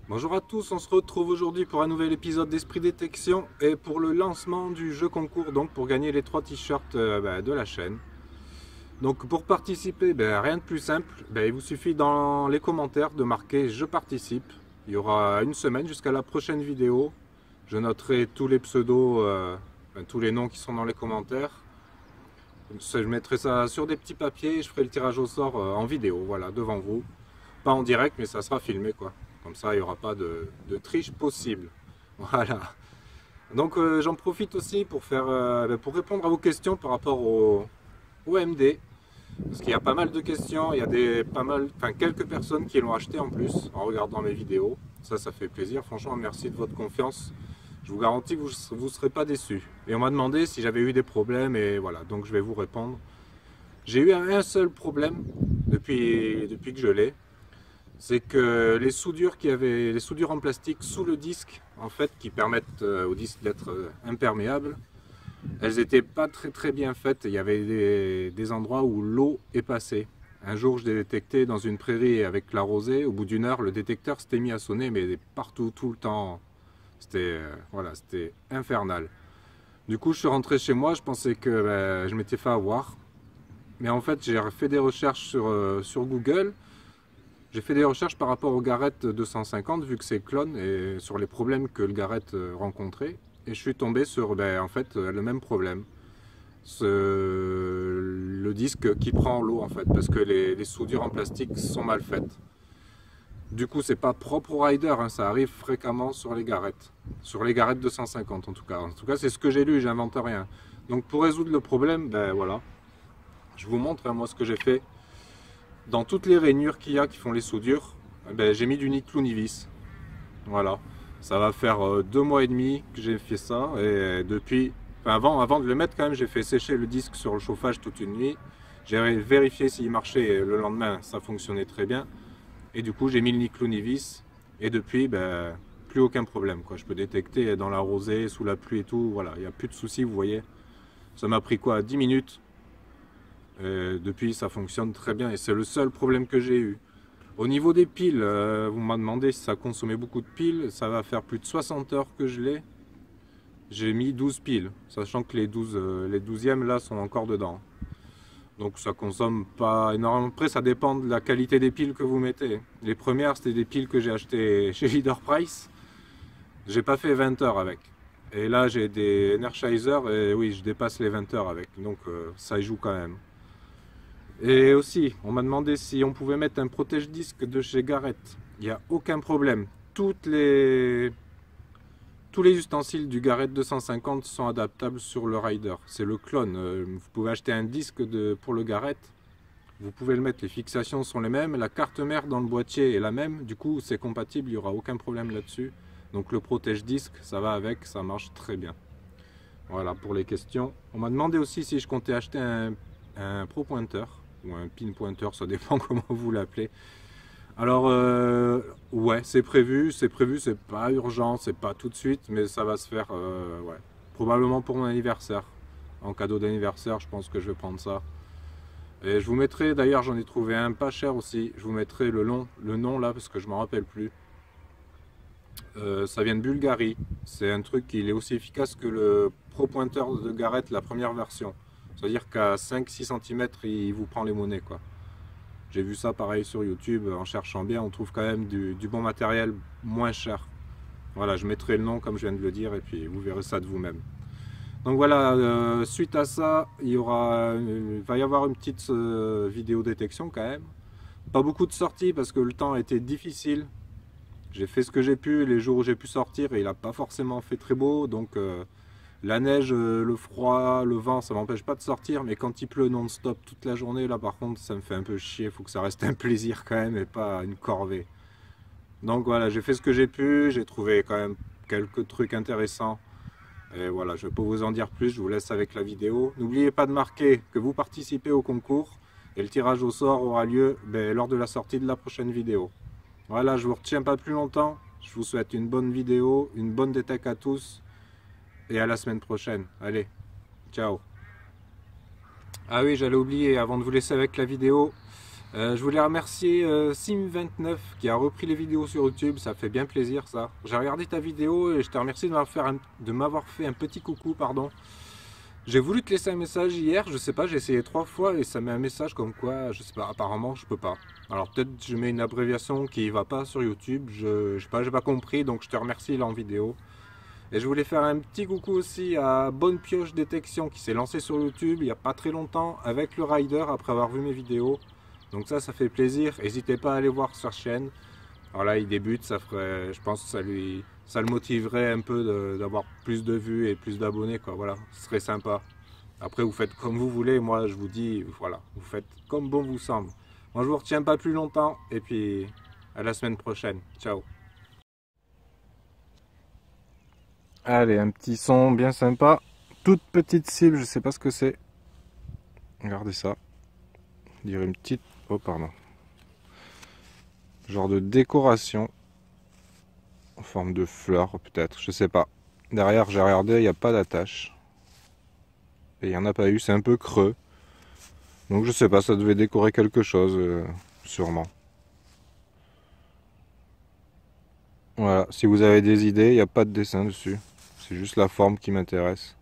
Bonjour à tous, on se retrouve aujourd'hui pour un nouvel épisode d'Esprit Détection et pour le lancement du jeu concours, donc pour gagner les 3 t-shirts de la chaîne. Donc pour participer, rien de plus simple, il vous suffit dans les commentaires de marquer je participe. Il y aura une semaine jusqu'à la prochaine vidéo. Je noterai tous les pseudos, tous les noms qui sont dans les commentaires. Je mettrai ça sur des petits papiers et je ferai le tirage au sort en vidéo, voilà, devant vous. Pas en direct, mais ça sera filmé, quoi. Comme ça, il n'y aura pas de triche possible. Voilà. Donc j'en profite aussi pour pour répondre à vos questions par rapport au MD. Parce qu'il y a pas mal de questions, il y a quelques personnes qui l'ont acheté en plus en regardant mes vidéos. Ça fait plaisir. Franchement, merci de votre confiance. Je vous garantis que vous ne serez pas déçus. Et on m'a demandé si j'avais eu des problèmes et voilà, donc je vais vous répondre. J'ai eu un seul problème depuis que je l'ai. C'est que les soudures en plastique sous le disque, en fait, qui permettent au disque d'être imperméable, elles n'étaient pas très bien faites. Il y avait des endroits où l'eau est passée. Un jour, je l'ai détecté dans une prairie avec la rosée. Au bout d'une heure, le détecteur s'était mis à sonner, mais partout, tout le temps. C'était infernal. Du coup, je suis rentré chez moi. Je pensais que je m'étais fait avoir. Mais en fait, j'ai fait des recherches sur Google. J'ai fait des recherches par rapport au Garrett 250, vu que c'est clone, et sur les problèmes que le Garrett rencontrait. Et je suis tombé sur le même problème. Le disque qui prend l'eau, en fait, parce que les soudures en plastique sont mal faites. Du coup, c'est pas propre au Rider, hein, ça arrive fréquemment sur les Garrett. Sur les Garrett 250 en tout cas. En tout cas, c'est ce que j'ai lu, j'invente rien. Donc pour résoudre le problème, voilà. Je vous montre moi ce que j'ai fait. Dans toutes les rainures qu'il y a qui font les soudures, j'ai mis du Niclou-Nivis. Voilà. Ça va faire 2 mois et demi que j'ai fait ça. Et depuis, avant de le mettre quand même, j'ai fait sécher le disque sur le chauffage toute une nuit. J'ai vérifié s'il marchait et le lendemain, ça fonctionnait très bien. Et du coup, j'ai mis le Niclou-Nivis. Et depuis, plus aucun problème, quoi. Je peux détecter dans la rosée, sous la pluie et tout. Voilà, il n'y a plus de soucis, vous voyez. Ça m'a pris quoi, 10 minutes. Depuis, ça fonctionne très bien et c'est le seul problème que j'ai eu. Au niveau des piles, vous m'avez demandé si ça consommait beaucoup de piles. Ça va faire plus de 60 heures que je l'ai. J'ai mis 12 piles, sachant que les 12e là sont encore dedans. Donc ça consomme pas énormément. Après, ça dépend de la qualité des piles que vous mettez. Les premières, c'était des piles que j'ai achetées chez Leader Price. J'ai pas fait 20 heures avec. Et là, j'ai des Energizer et oui, je dépasse les 20 heures avec. Donc ça y joue quand même. Et aussi, on m'a demandé si on pouvait mettre un protège-disque de chez Garrett. Il n'y a aucun problème. Tous les ustensiles du Garrett 250 sont adaptables sur le Rider. C'est le clone. Vous pouvez acheter un disque pour le Garrett. Vous pouvez le mettre. Les fixations sont les mêmes. La carte mère dans le boîtier est la même. Du coup, c'est compatible. Il n'y aura aucun problème là-dessus. Donc le protège-disque, ça va avec. Ça marche très bien. Voilà pour les questions. On m'a demandé aussi si je comptais acheter un Pro Pointer ou un pin pointer, ça dépend comment vous l'appelez. Alors ouais, c'est prévu, c'est pas urgent, c'est pas tout de suite, mais ça va se faire, ouais, probablement pour mon anniversaire. En cadeau d'anniversaire, je pense que je vais prendre ça. Et je vous mettrai, d'ailleurs j'en ai trouvé un pas cher aussi, je vous mettrai le nom là parce que je m'en rappelle plus. Ça vient de Bulgarie, c'est un truc qui est aussi efficace que le Pro Pointer de Garrett, la première version. C'est-à-dire qu'à 5-6 cm, il vous prend les monnaies, quoi. J'ai vu ça pareil sur YouTube, en cherchant bien, on trouve quand même du bon matériel moins cher. Voilà, je mettrai le nom comme je viens de le dire et puis vous verrez ça de vous-même. Donc voilà, suite à ça, il va y avoir une petite vidéo détection quand même. Pas beaucoup de sorties parce que le temps a été difficile. J'ai fait ce que j'ai pu les jours où j'ai pu sortir et il n'a pas forcément fait très beau, donc la neige, le froid, le vent, ça m'empêche pas de sortir, mais quand il pleut non-stop toute la journée, là par contre, ça me fait un peu chier. Il faut que ça reste un plaisir quand même et pas une corvée. Donc voilà, j'ai fait ce que j'ai pu, j'ai trouvé quand même quelques trucs intéressants. Et voilà, je ne vais pas vous en dire plus, je vous laisse avec la vidéo. N'oubliez pas de marquer que vous participez au concours et le tirage au sort aura lieu lors de la sortie de la prochaine vidéo. Voilà, je ne vous retiens pas plus longtemps. Je vous souhaite une bonne vidéo, une bonne détecte à tous. Et à la semaine prochaine. Allez, ciao. Ah oui, j'allais oublier, avant de vous laisser avec la vidéo, Je voulais remercier Sim29 qui a repris les vidéos sur YouTube, ça fait bien plaisir ça. J'ai regardé ta vidéo et je te remercie de m'avoir fait un petit coucou, pardon. J'ai voulu te laisser un message hier, je sais pas, j'ai essayé 3 fois et ça met un message comme quoi, je sais pas, apparemment je peux pas. Alors peut-être je mets une abréviation qui va pas sur YouTube, je sais pas, j'ai pas compris, donc je te remercie là en vidéo. Et je voulais faire un petit coucou aussi à Bonne Pioche Détection qui s'est lancé sur YouTube il n'y a pas très longtemps avec le rider après avoir vu mes vidéos. Donc ça fait plaisir. N'hésitez pas à aller voir sa chaîne. Alors là, il débute, ça ferait, je pense que ça le motiverait un peu d'avoir plus de vues et plus d'abonnés, quoi. Voilà, ce serait sympa. Après, vous faites comme vous voulez. Moi, je vous dis, voilà, vous faites comme bon vous semble. Moi, je vous retiens pas plus longtemps. Et puis, à la semaine prochaine. Ciao. Allez, un petit son bien sympa. Toute petite cible, je sais pas ce que c'est. Regardez ça. On dirait une petite... Oh, pardon. Genre de décoration. En forme de fleur, peut-être. Je sais pas. Derrière, j'ai regardé, il n'y a pas d'attache. Et il n'y en a pas eu, c'est un peu creux. Donc je sais pas, ça devait décorer quelque chose, sûrement. Voilà, si vous avez des idées, il n'y a pas de dessin dessus. C'est juste la forme qui m'intéresse.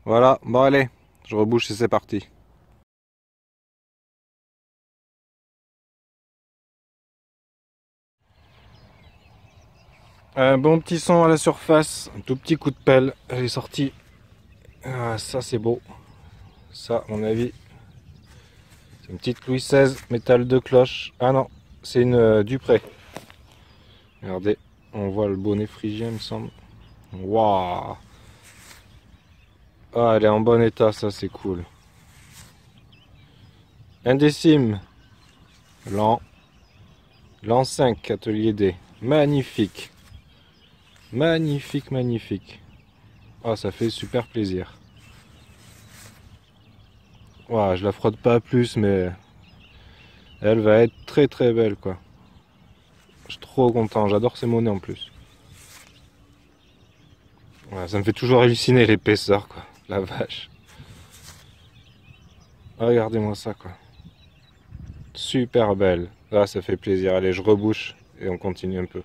Voilà, bon allez, je rebouche et c'est parti. Un bon petit son à la surface, un tout petit coup de pelle, elle est sortie. Ah, ça c'est beau. Ça, à mon avis, c'est une petite Louis XVI, métal de cloche. Ah non, c'est une Dupré. Regardez, on voit le bonnet phrygien, il me semble. Waouh! Ah, elle est en bon état, ça c'est cool. Un décime. L'an 5, atelier D. Magnifique. Magnifique, magnifique. Ah, ça fait super plaisir. Waouh, je la frotte pas plus, mais elle va être très très belle, quoi. Je suis trop content, j'adore ces monnaies en plus. Ouais, ça me fait toujours halluciner l'épaisseur, quoi. La vache. Regardez-moi ça, quoi. Super belle. Là, ça fait plaisir. Allez, je rebouche et on continue un peu.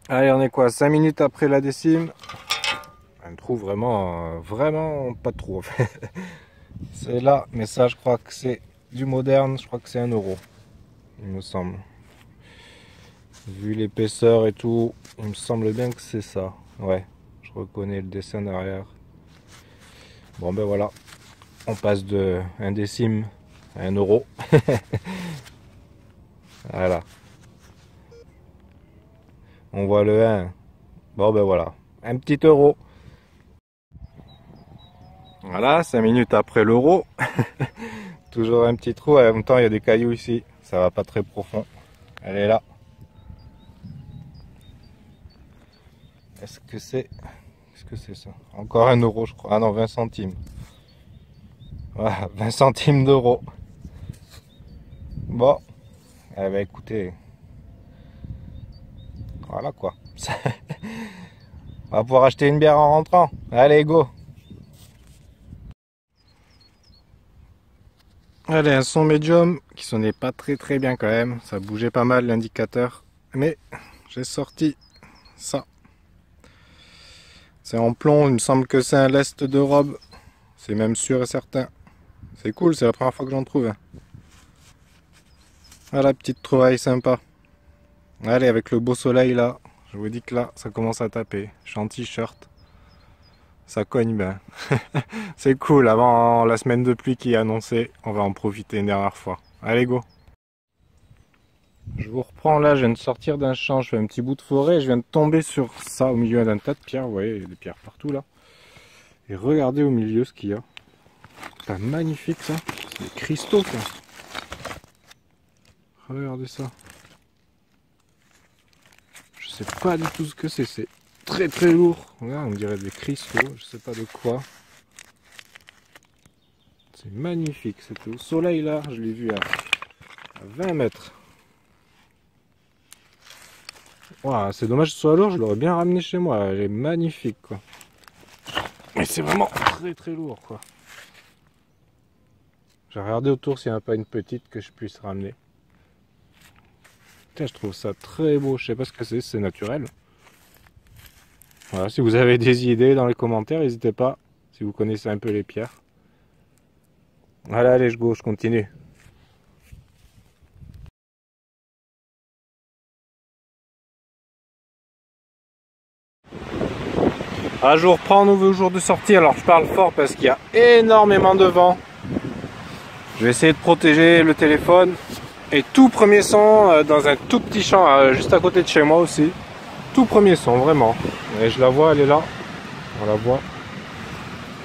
Allez, on est quoi? 5 minutes après la décime. On trouve vraiment, vraiment pas trop. C'est là, mais ça, je crois que c'est du moderne. Je crois que c'est 1 euro, il me semble. Vu l'épaisseur et tout, il me semble bien que c'est ça. Ouais, je reconnais le dessin derrière. Bon, ben voilà. On passe de 1 décime à 1 euro. Voilà. On voit le 1. Bon, ben voilà. Un petit euro. Voilà, 5 minutes après l'euro. Toujours un petit trou. En même temps, il y a des cailloux ici. Ça va pas très profond. Elle est là. Est-ce que c'est ça? Encore 1 euro, je crois. Ah non, 20 centimes. Voilà, 20 centimes d'euros. Bon. Eh ben écoutez. Voilà quoi. On va pouvoir acheter une bière en rentrant. Allez, go. Allez, un son médium qui sonnait pas très très bien quand même. Ça bougeait pas mal l'indicateur. Mais j'ai sorti ça. C'est en plomb, il me semble que c'est un lest de robe. C'est même sûr et certain. C'est cool, c'est la première fois que j'en trouve. Voilà, petite trouvaille sympa. Allez, avec le beau soleil là, je vous dis que là, ça commence à taper. Je suis en t-shirt. Ça cogne bien. C'est cool, avant la semaine de pluie qui est annoncée, on va en profiter une dernière fois. Allez, go! Je vous reprends là, je viens de sortir d'un champ, je fais un petit bout de forêt, je viens de tomber sur ça au milieu d'un tas de pierres, vous voyez, il y a des pierres partout là. Et regardez au milieu ce qu'il y a. C'est magnifique ça, c'est des cristaux ça. Regardez ça. Je sais pas du tout ce que c'est très très lourd. Là, on dirait des cristaux, je sais pas de quoi. C'est magnifique, c'était au soleil là, je l'ai vu à 20 mètres. Wow, c'est dommage que ce soit lourd, je l'aurais bien ramené chez moi. Elle est magnifique, quoi. Mais c'est vraiment très très lourd, quoi. J'ai regardé autour s'il n'y en a pas une petite que je puisse ramener. Putain, je trouve ça très beau. Je sais pas ce que c'est naturel. Voilà, si vous avez des idées dans les commentaires, n'hésitez pas. Si vous connaissez un peu les pierres. Voilà, allez, je continue. Un jour prend un nouveau jour de sortie, alors je parle fort parce qu'il y a énormément de vent. Je vais essayer de protéger le téléphone. Et tout premier son dans un tout petit champ juste à côté de chez moi aussi. Tout premier son, vraiment. Et je la vois, elle est là. On la voit.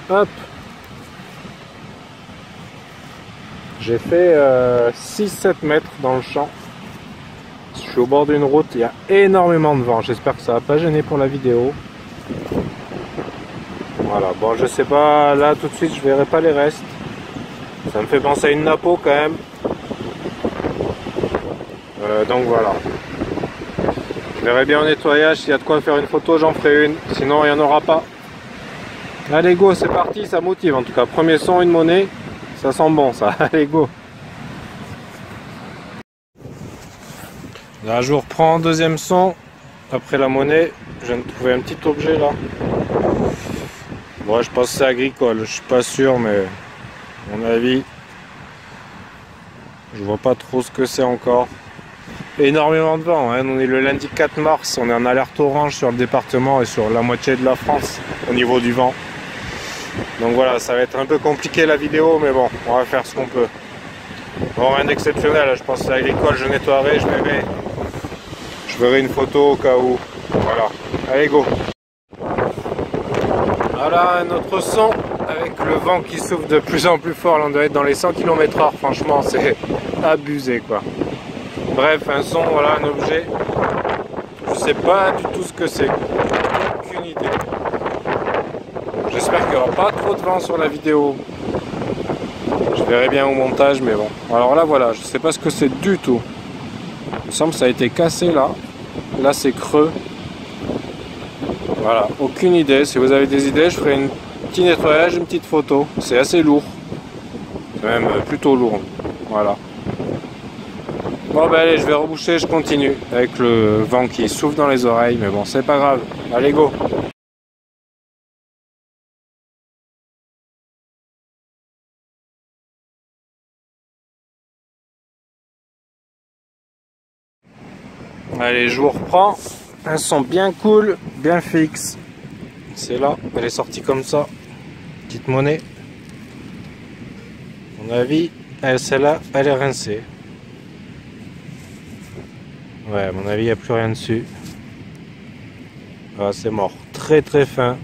Hop. J'ai fait 6-7 mètres dans le champ. Je suis au bord d'une route, il y a énormément de vent. J'espère que ça va pas gêner pour la vidéo. Voilà, bon je sais pas, là tout de suite je verrai pas les restes. Ça me fait penser à une napo quand même. Donc voilà. Je verrai bien au nettoyage, s'il y a de quoi faire une photo, j'en ferai une. Sinon il n'y en aura pas. Allez go, c'est parti, ça motive en tout cas. Premier son, une monnaie. Ça sent bon ça, allez go. Là je vous reprends, deuxième son. Après la monnaie, je viens de trouver un petit objet là. Bon, je pense que c'est agricole, je suis pas sûr, mais à mon avis, je vois pas trop ce que c'est encore. Énormément de vent, hein. On est le lundi 4 mars, on est en alerte orange sur le département et sur la moitié de la France au niveau du vent. Donc voilà, ça va être un peu compliqué la vidéo, mais bon, on va faire ce qu'on peut. Bon, rien d'exceptionnel, je pense que c'est agricole, je nettoierai, je verrai une photo au cas où. Voilà, allez go. Voilà un autre son avec le vent qui souffle de plus en plus fort. Là, on doit être dans les 100 km/h. Franchement, c'est abusé quoi. Bref, un son, voilà un objet. Je sais pas du tout ce que c'est. Aucune idée. J'espère qu'il n'y aura pas trop de vent sur la vidéo. Je verrai bien au montage, mais bon. Alors là, voilà, je sais pas ce que c'est du tout. Il me semble que ça a été cassé là. Là, c'est creux. Voilà, aucune idée. Si vous avez des idées, je ferai un petit nettoyage, une petite photo. C'est assez lourd. C'est même plutôt lourd. Voilà. Bon ben allez, je vais reboucher, je continue. Avec le vent qui souffle dans les oreilles. Mais bon, c'est pas grave. Allez, go. Allez, je vous reprends. Un son bien cool, bien fixe. C'est là, elle est sortie comme ça. Petite monnaie. À mon avis, celle-là, elle est rincée. Ouais, à mon avis, il n'y a plus rien dessus. Ah, c'est mort. Très très fin.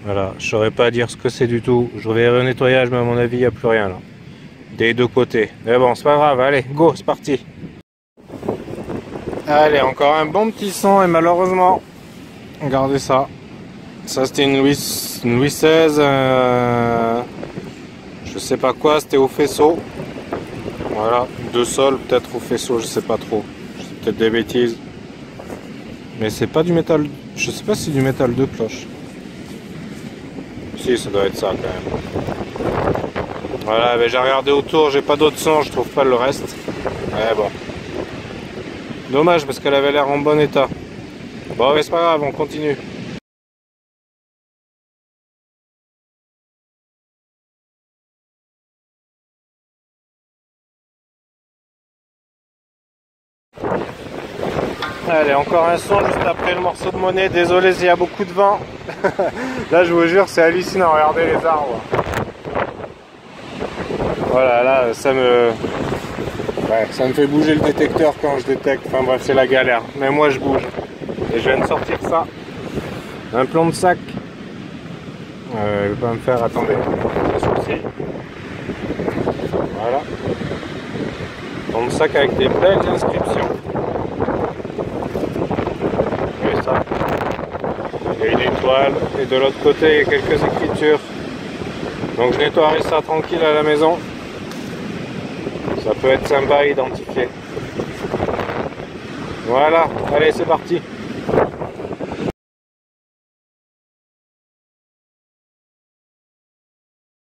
Voilà, je saurais pas dire ce que c'est du tout. Je reverrai au nettoyage, mais à mon avis, il n'y a plus rien là. Des deux côtés. Mais bon, c'est pas grave. Allez, go, c'est parti. Allez, encore un bon petit son et malheureusement, regardez ça. Ça c'était une Louis XVI, je sais pas quoi, c'était au faisceau. Voilà, 2 sols peut-être au faisceau, je sais pas trop. C'est peut-être des bêtises. Mais c'est pas du métal, je sais pas si c'est du métal de cloche. Si, ça doit être ça quand même. Voilà, mais j'ai regardé autour, j'ai pas d'autres sons, je trouve pas le reste. Ouais, bon. Dommage parce qu'elle avait l'air en bon état. Bon, mais c'est pas grave, on continue. Allez, encore un son juste après le morceau de monnaie. Désolé s'il y a beaucoup de vent. Là, je vous jure, c'est hallucinant. Regardez les arbres. Voilà, là, ça me fait bouger le détecteur quand je détecte. Enfin bref, c'est la galère. Mais moi, je bouge. Et je viens de sortir ça. Un plomb de sac. Il va pas me faire, attendez, un souci. Voilà. Plomb de sac avec des belles inscriptions. Et ça. Et une étoile. Et de l'autre côté, il y a quelques écritures. Donc je nettoierai ça tranquille à la maison. Ça peut être sympa à identifier. Voilà, allez c'est parti.